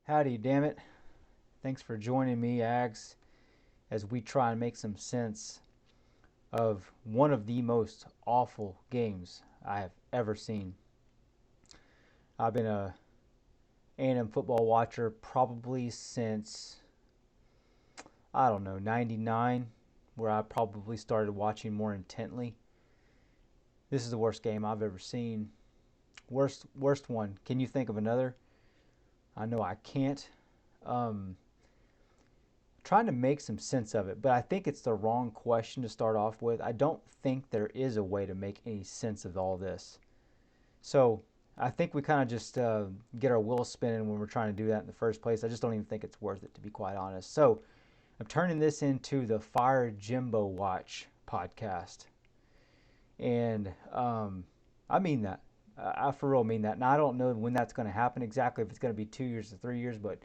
Howdy, damn it. Thanks for joining me, Ags, as we try and make some sense of one of the most awful games I have ever seen. I've been a A&M football watcher probably since, I don't know, 99, where I probably started watching more intently. This is the worst game I've ever seen. Worst one. Can you think of another? I know I can't. Um, Trying to make some sense of it, but I think it's the wrong question to start off with. I don't think there is a way to make any sense of all this. So I think we kind of just get our wheels spinning when we're trying to do that in the first place. I just don't even think it's worth it, to be quite honest. So I'm turning this into the Fire Jimbo Watch podcast. And I mean that. I for real mean that. Now, I don't know when that's going to happen exactly, if it's going to be 2 years or 3 years, but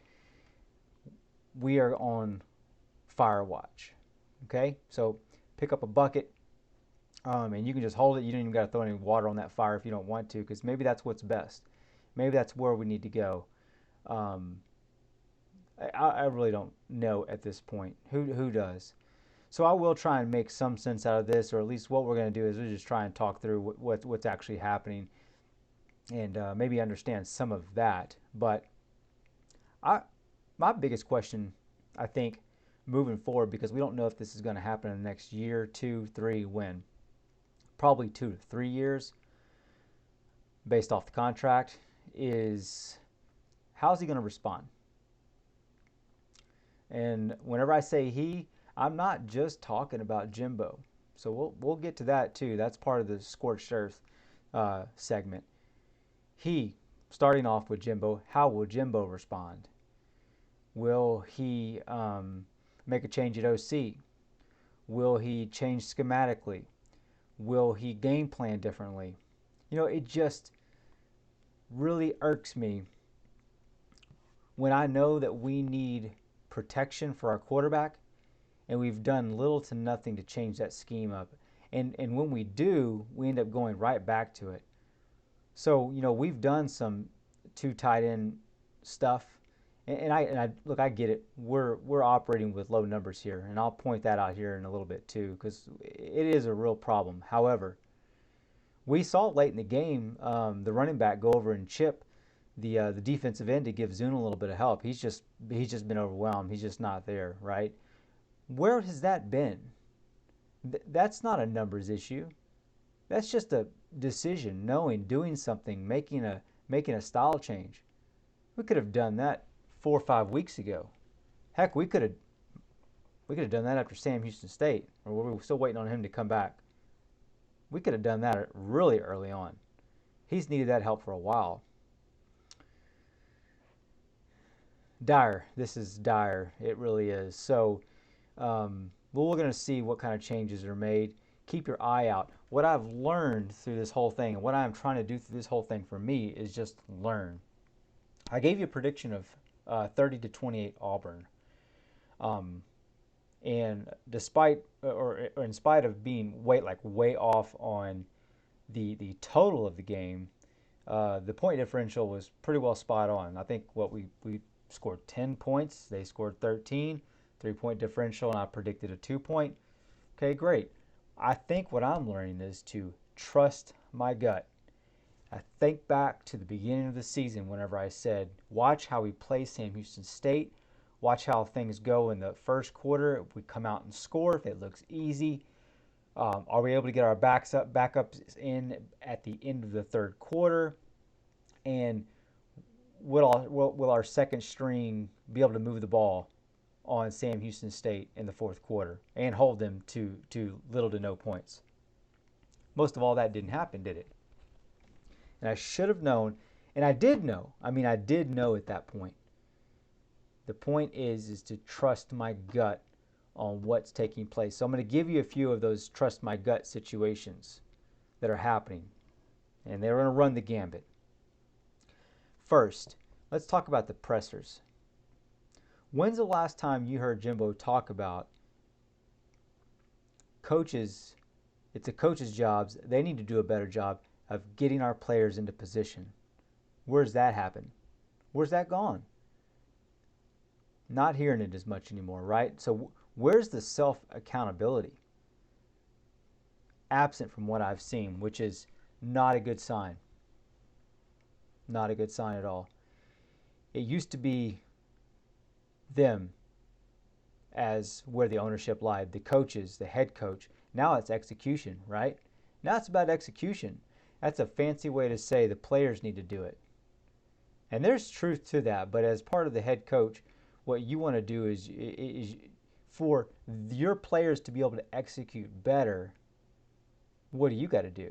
we are on fire watch. Okay, so pick up a bucket, and you can just hold it. You don't even got to throw any water on that fire if you don't want to, because maybe that's what's best. Maybe that's where we need to go. Um, I really don't know at this point. Who does? So I will try and make some sense out of this, or at least what we're going to do is we'll just try and talk through what's actually happening, and maybe understand some of that. But I, my biggest question, I think, moving forward, because we don't know if this is going to happen in the next year, 2, 3, when. Probably 2 to 3 years, based off the contract, is how's he going to respond? And whenever I say he, I'm not just talking about Jimbo. So we'll get to that too. That's part of the scorched earth segment. He, starting off with Jimbo, how will Jimbo respond? Will he make a change at OC? Will he change schematically? Will he game plan differently? You know, it just really irks me when I know that we need protection for our quarterback and we've done little to nothing to change that scheme up. And when we do, we end up going right back to it. So, you know, we've done some 2 tight end stuff. And I look, I get it. We're operating with low numbers here, and I'll point that out here in a little bit too, because it is a real problem. However, we saw late in the game the running back go over and chip the defensive end to give Zune a little bit of help. He's just been overwhelmed. He's just not there, right? Where has that been? That's not a numbers issue. That's just a decision, knowing, doing something, making a style change. We could have done that 4 or 5 weeks ago. Heck, we could have done that after Sam Houston State, or we were still waiting on him to come back. We could have done that really early on. He's needed that help for a while. Dire. This is dire. It really is. So, well, we're going to see what kind of changes are made. Keep your eye out. What I've learned through this whole thing, and what I'm trying to do through this whole thing for me, is just learn. I gave you a prediction of 30 to 28 Auburn. And despite, or in spite of being way off on the total of the game, the point differential was pretty well spot on. I think we scored 10 points. They scored 13, 3-point differential, and I predicted a 2-point. Okay, great. I think what I'm learning is to trust my gut. I think back to the beginning of the season whenever I said, watch how we play Sam Houston State. Watch how things go in the first quarter. If we come out and score, if it looks easy, are we able to get our backups in at the end of the third quarter? And will our second string be able to move the ball on Sam Houston State in the fourth quarter and hold them to little to no points? Most of all, that didn't happen, did it? And I should have known, and I did know. I did know at that point. The point is to trust my gut on what's taking place. So I'm going to give you a few of those trust my gut situations that are happening. And they're going to run the gambit. First, let's talk about the pressers. When's the last time you heard Jimbo talk about coaches? It's a coach's job. They need to do a better job of getting our players into position. Where's that happen? Where's that gone? Not hearing it as much anymore, right? So where's the self accountability? Absent from what I've seen, which is not a good sign. Not a good sign at all. It used to be them as where the ownership lied, the coaches, the head coach. Now it's execution, right? Now it's about execution. That's a fancy way to say the players need to do it. And there's truth to that, but as part of the head coach, what you want to do is for your players to be able to execute better, what do you got to do?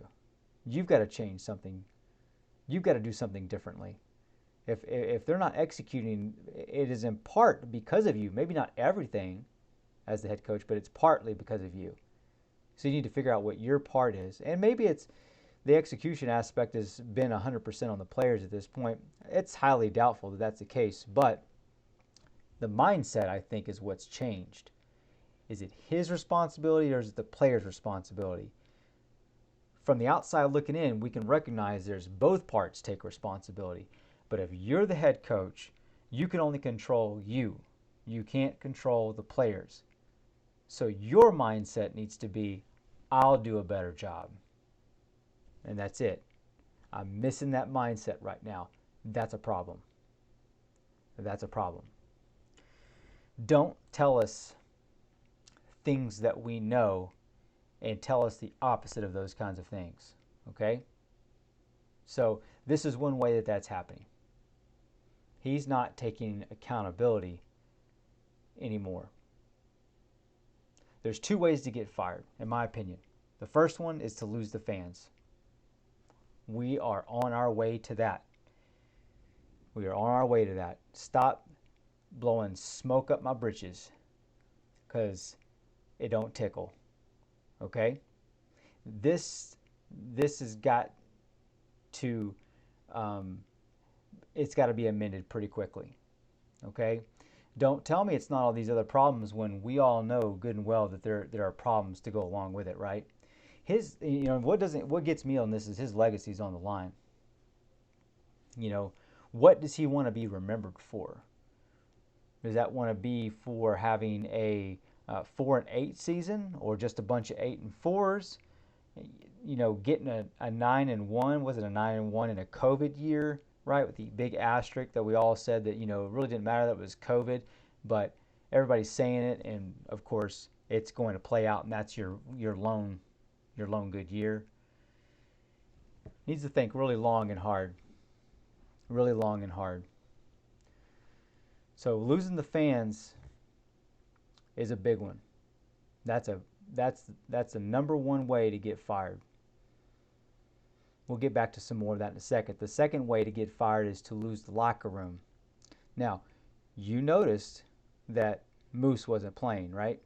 You've got to change something. You've got to do something differently. If they're not executing, it is in part because of you. Maybe not everything as the head coach, but it's partly because of you. So you need to figure out what your part is. And maybe it's the execution aspect has been 100% on the players at this point. It's highly doubtful that that's the case, but the mindset, I think, is what's changed. Is it his responsibility or is it the player's responsibility? From the outside looking in, we can recognize there's both parts take responsibility. But if you're the head coach, you can only control you. You can't control the players. So your mindset needs to be, I'll do a better job. And that's it. I'm missing that mindset right now. That's a problem. That's a problem. Don't tell us things that we know and tell us the opposite of those kinds of things. Okay? So this is one way that that's happening. He's not taking accountability anymore. There's two ways to get fired, in my opinion. The first one is to lose the fans. We are on our way to that. We are on our way to that. Stop blowing smoke up my britches because it don't tickle. Okay? This has got to it's got to be amended pretty quickly. Okay? Don't tell me it's not all these other problems when we all know good and well that there are problems to go along with it, right? What gets me on this is his legacy's on the line. What does he want to be remembered for? Does that want to be for having a 4-8 season or just a bunch of 8-4s? Getting a 9-1, was it a 9-1 in a COVID year, right? With the big asterisk that we all said that it really didn't matter that it was COVID, but everybody's saying it, and of course it's going to play out, and that's your lone good year. Needs to think really long and hard, really long and hard. So losing the fans is a big one. That's the number one way to get fired. We'll get back to some more of that in a second. The second way to get fired is to lose the locker room. Now, you noticed that Moose wasn't playing, right?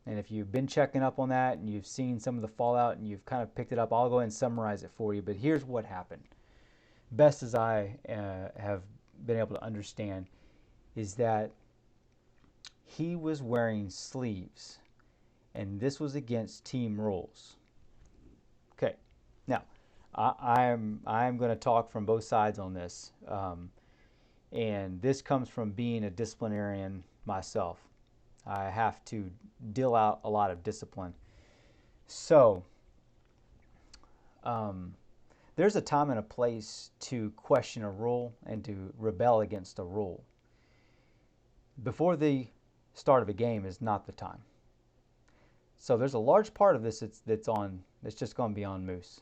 And if you've been checking up on that and you've seen some of the fallout and you've kind of picked it up, I'll go ahead and summarize it for you. But here's what happened. Best as I have been able to understand is that he was wearing sleeves, and this was against team rules. Okay, now I'm going to talk from both sides on this, and this comes from being a disciplinarian myself. I have to deal out a lot of discipline. So there's a time and a place to question a rule and to rebel against a rule. Before the start of a game is not the time. So there's a large part of this that's just going to be on Moose.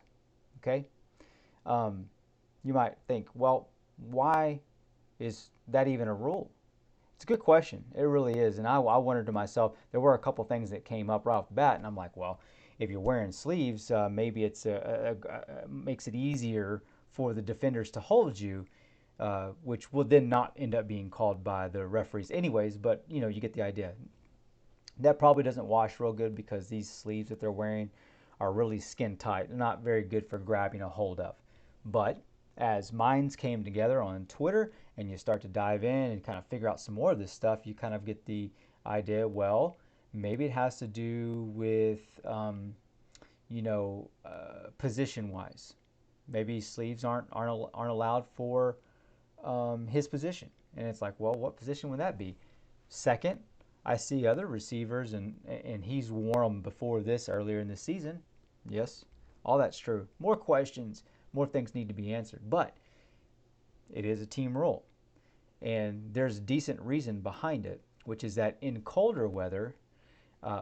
Okay? You might think, well, why is that even a rule? It's a good question. It really is. And I wondered to myself, there were a couple things that came up right off the bat, and I'm like, well, if you're wearing sleeves, maybe it's makes it easier for the defenders to hold you, which will then not end up being called by the referees anyways, but you get the idea. That probably doesn't wash real good because these sleeves that they're wearing are really skin tight. They're not very good for grabbing a hold of. But as minds came together on Twitter and you start to dive in and kind of figure out some more of this stuff, you kind of get the idea, well, maybe it has to do with, position-wise. Maybe sleeves aren't allowed for his position. And it's like, well, what position would that be? Second, I see other receivers, and he's worn them before this earlier in the season. Yes, all that's true. More questions, more things need to be answered. But it is a team role, and there's a decent reason behind it, which is that in colder weather,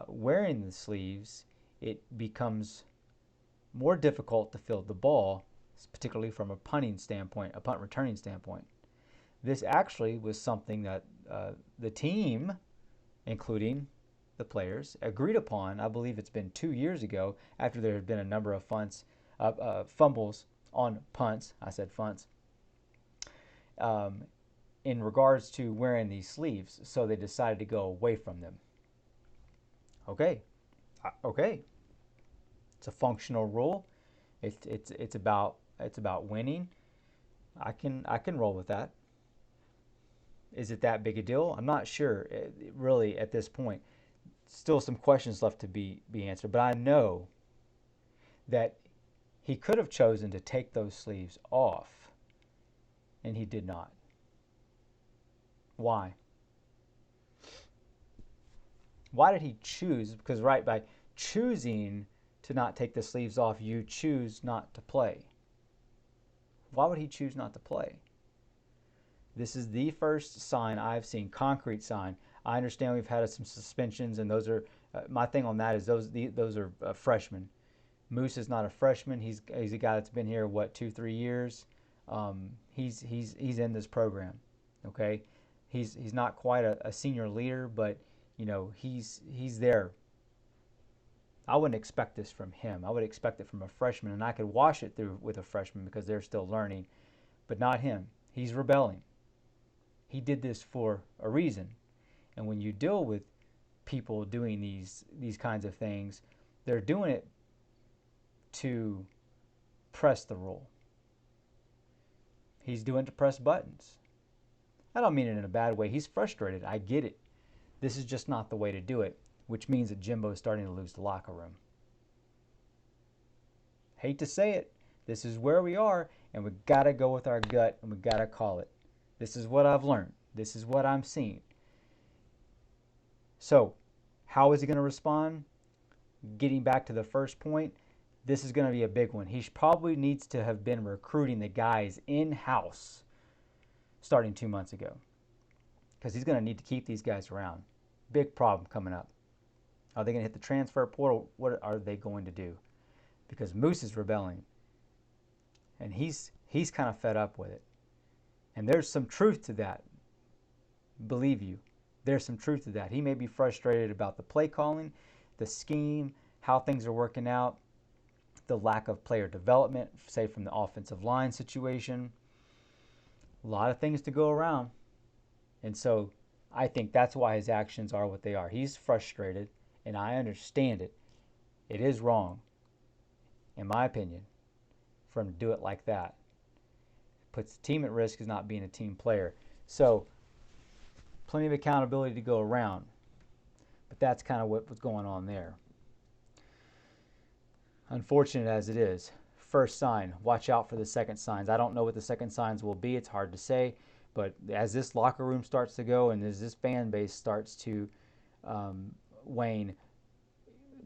wearing the sleeves, it becomes more difficult to field the ball, particularly from a punting standpoint, a punt returning standpoint. This actually was something that the team, including the players, agreed upon. I believe it's been 2 years ago, after there had been a number of fumbles on punts. I said funts. In regards to wearing these sleeves, so they decided to go away from them. Okay, okay, it's a functional rule. It's about winning. I can roll with that. Is it that big a deal? I'm not sure. Really, at this point, still some questions left to be answered. But I know that he could have chosen to take those sleeves off, and he did not. Why? Why did he choose? Because right, by choosing to not take the sleeves off, you choose not to play. Why would he choose not to play? This is the first sign I've seen, concrete sign. I understand we've had some suspensions, and those are my thing on that is those are freshmen. Moose is not a freshman. He's a guy that's been here 2-3 years. He's in this program. Okay, he's not quite a senior leader, but he's there. I wouldn't expect this from him. I would expect it from a freshman, and I could wash it through with a freshman because they're still learning, but not him. He's rebelling. He did this for a reason. And when you deal with people doing these kinds of things, they're doing it to press the rule. He's doing it to press buttons. I don't mean it in a bad way. He's frustrated. I get it. This is just not the way to do it, which means that Jimbo is starting to lose the locker room. Hate to say it. This is where we are, and we've got to go with our gut, and we've got to call it. This is what I've learned. This is what I'm seeing. So, how is he going to respond? Getting back to the first point, this is going to be a big one. He probably needs to have been recruiting the guys in-house starting 2 months ago, because he's going to need to keep these guys around. Big problem coming up. Are they going to hit the transfer portal? What are they going to do? Because Moose is rebelling, and he's kind of fed up with it. And there's some truth to that. Believe you, there's some truth to that. He may be frustrated about the play calling, the scheme, how things are working out, the lack of player development, say from the offensive line situation. A lot of things to go around. And so I think that's why his actions are what they are. He's frustrated, and I understand it. It is wrong, in my opinion, for him to do it like that. Puts the team at risk as not being a team player. So plenty of accountability to go around. But that's kind of what was going on there. Unfortunate as it is. First sign, watch out for the second signs. I don't know what the second signs will be. It's hard to say. But as this locker room starts to go and as this fan base starts to wane,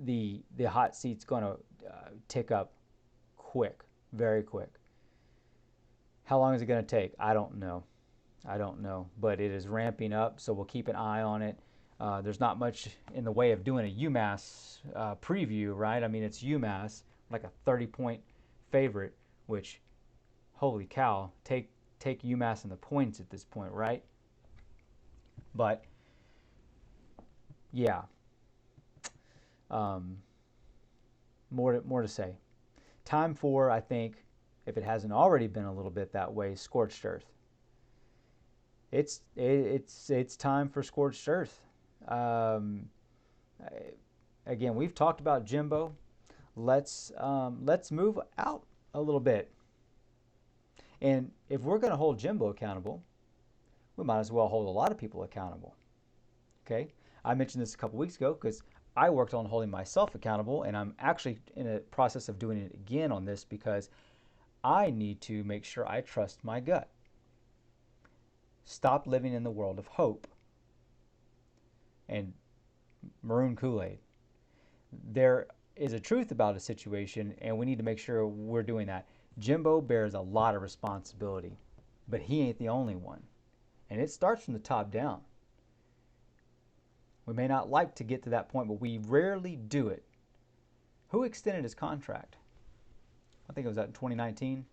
the hot seat's going to tick up quick, very quick. How long is it going to take? I don't know. But it is ramping up, so we'll keep an eye on it. There's not much in the way of doing a UMass preview, right? I mean, it's UMass, like a 30-point favorite, which, holy cow, take UMass in the points at this point, right? But, yeah. More to say. Time for, I think, if it hasn't already been a little bit that way, scorched earth. It's time for scorched earth. Again, we've talked about Jimbo. Let's move out a little bit. And if we're going to hold Jimbo accountable, we might as well hold a lot of people accountable. Okay? I mentioned this a couple weeks ago because I worked on holding myself accountable, and I'm actually in a process of doing it again on this because I need to make sure I trust my gut. Stop living in the world of hope. and maroon Kool-Aid. There is a truth about a situation, and we need to make sure we're doing that. Jimbo bears a lot of responsibility, but he ain't the only one. And it starts from the top down. We may not like to get to that point, but we rarely do it. Who extended his contract? I think it was out in 2019.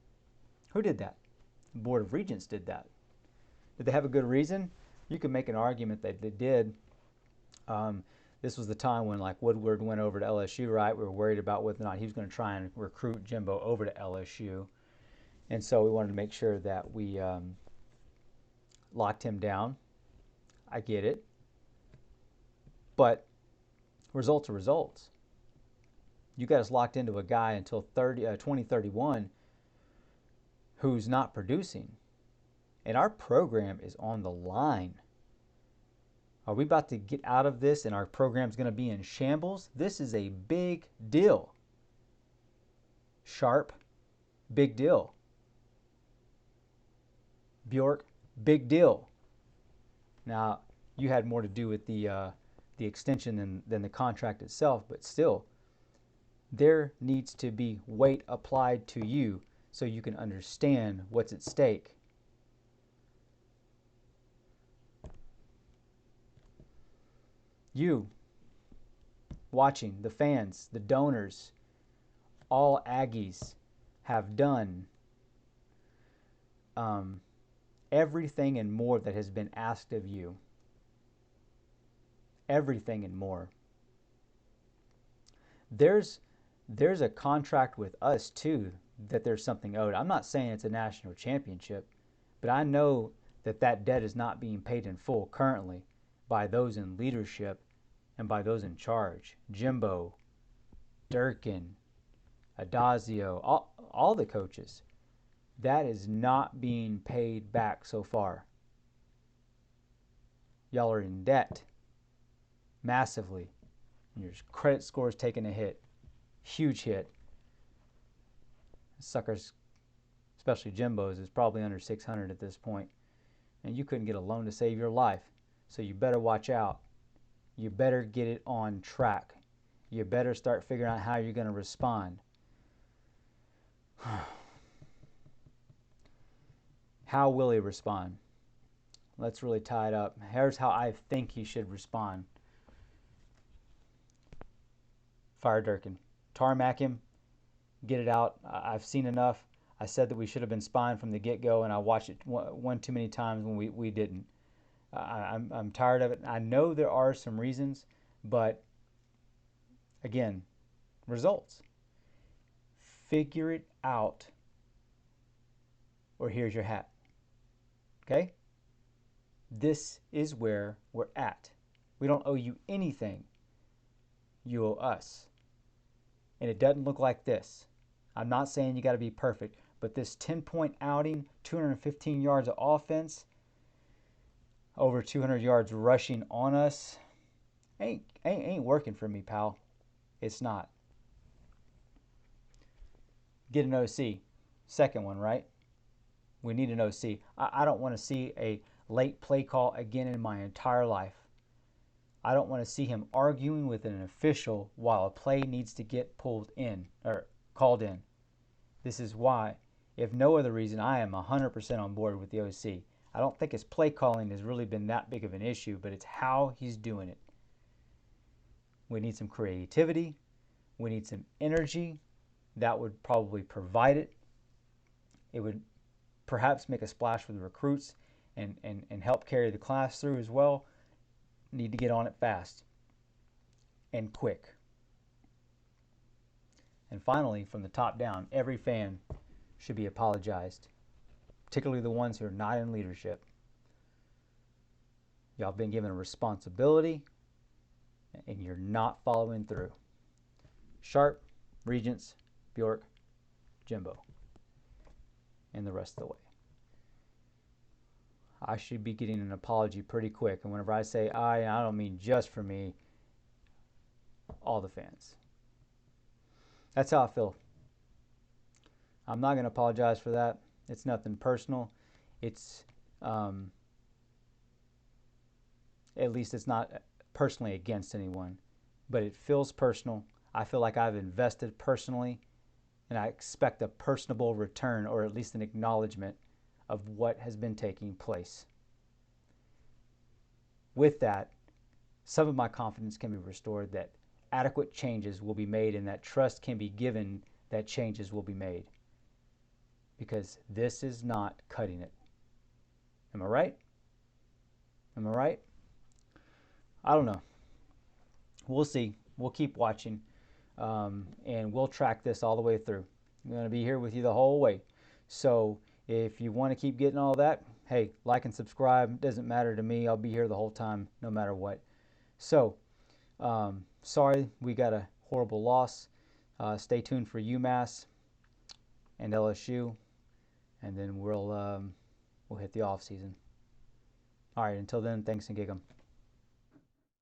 Who did that? The Board of Regents did that. Did they have a good reason? You could make an argument that they did. This was the time when like Woodward went over to LSU, right? We were worried about whether or not he was going to try and recruit Jimbo over to LSU. And so we wanted to make sure that we locked him down. I get it. But results are results. You got us locked into a guy until 2031 who's not producing. And our program is on the line. Are we about to get out of this and our program's going to be in shambles? This is a big deal. Sharp, big deal. Bjork, big deal. Now, you had more to do with the extension than the contract itself, but still, there needs to be weight applied to you so you can understand what's at stake. You, watching, the fans, the donors, all Aggies have done everything and more that has been asked of you. Everything and more. There's a contract with us too that there's something owed. I'm not saying it's a national championship, but I know that that debt is not being paid in full currently by those in leadership and by those in charge. Jimbo, Durkin, Adazio, all the coaches. That is not being paid back so far. Y'all are in debt massively. And your credit score is taking a hit. Huge hit. Suckers, especially Jimbo's, is probably under 600 at this point. And you couldn't get a loan to save your life. So you better watch out. You better get it on track. You better start figuring out how you're going to respond. How will he respond? Let's really tie it up. Here's how I think he should respond. Fire Durkin. Tarmac him. Get it out. I've seen enough. I said that we should have been spying from the get-go, and I watched it one too many times when we didn't. I'm tired of it. I know there are some reasons, but again, results. Figure it out, or here's your hat. Okay? This is where we're at. We don't owe you anything. You owe us. And it doesn't look like this. I'm not saying you got to be perfect, but this 10-point outing, 215 yards of offense, over 200 yards rushing on us, ain't working for me, pal. It's not. Get an OC. Second one, right? We need an OC. I don't want to see a late play call again in my entire life. I don't want to see him arguing with an official while a play needs to get pulled in or called in. This is why, if no other reason, I am 100% on board with the OC. I don't think his play calling has really been that big of an issue, but it's how he's doing it. We need some creativity. We need some energy. That would probably provide it. It would perhaps make a splash with the recruits and help carry the class through as well. Need to get on it fast and quick. And finally, from the top down, every fan should be apologized, particularly the ones who are not in leadership. Y'all have been given a responsibility, and you're not following through. Sharp, Regents, Bjork, Jimbo, and the rest of the way. I should be getting an apology pretty quick. And whenever I say I don't mean just for me, all the fans. That's how I feel. I'm not going to apologize for that. It's nothing personal. It's, at least it's not personally against anyone, but it feels personal. I feel like I've invested personally, and I expect a personable return, or at least an acknowledgement of what has been taking place. With that, some of my confidence can be restored that adequate changes will be made and that trust can be given that changes will be made. Because this is not cutting it. Am I right? Am I right? I don't know. We'll see. We'll keep watching, and we'll track this all the way through. I'm going to be here with you the whole way. So if you want to keep getting all that, hey, like and subscribe. It doesn't matter to me. I'll be here the whole time, no matter what. So, sorry we got a horrible loss. Stay tuned for UMass and LSU, and then we'll hit the off season. All right. Until then, thanks and gig 'em.